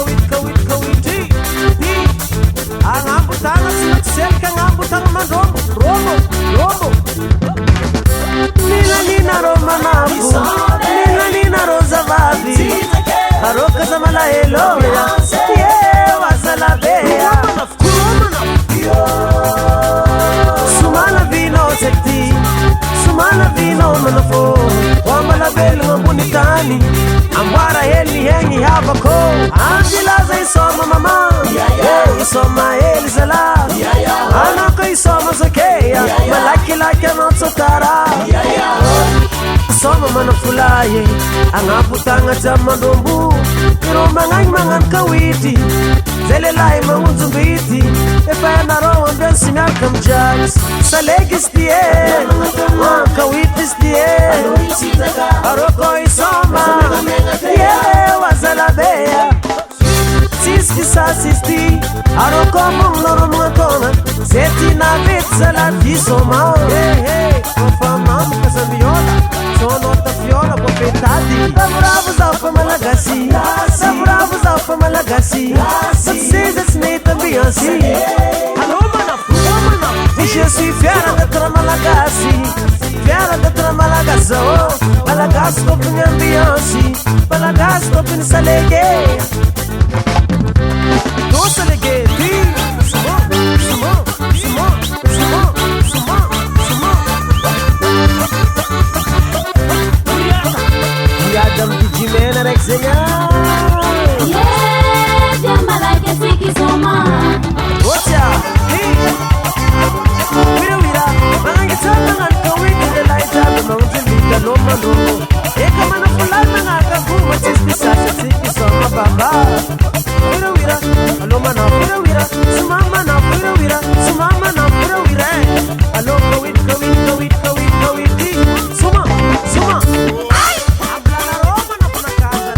kawiti angambutanga simatiseka ngambutanga mandombo robo nina roma nabu nina roza vavi haroka za malaelo wasalabea sumana vino sekti sumana vino manafo wambala belu ngambunitani ambara heli hengi habako anjilaza isoma mama isoma elizala anako isoma zokeya malaki lake matsotara isoma manafulaye angaputanga tamandombu iroma ngaimangan kawiti zelelai mangunzumbiti efana rowan bensinakam jaks salegis kawitis aroko isoma wazalabea siski sasisti aroko mungnoromwakona seti na vitsala disoma ofamam kasaviola sonota fiola popetadi bravo za malagasi bravo za malagasi precisa snita biansi je suis fière d'être malagasi fière d'être malagaso malagas kopin ambiansi malagas kopin salege do salege ti sumo Adam di Jimena Rexenia dia malagasi ki soma Ocha Mira mangitana ngakawit de laita mountain bika no mano eka mana fulana ngakakuwa chisti sasa siki soma baba Mira alo mana mira sumama na mira alo kawit suma ai habla la roma na kuna kaza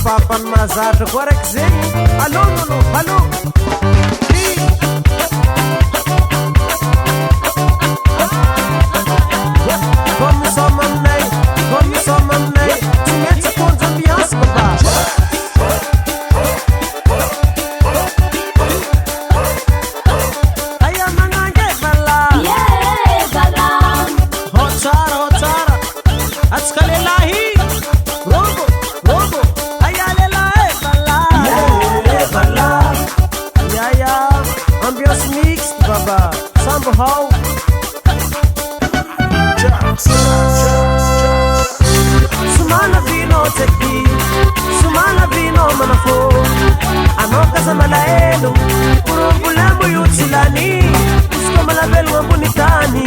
Papan mazat korek zing alo Comme ça m'amener tu mets ton ambiance papa Aya manange bala bala Hotara Atskalilahi Robo Ambiance mixed, baba. Sambo how? Sumana vino teki, sumana vino manafo. Anoka sa malaelo, puro bulambo yutilani. Usko malabel wambunitani.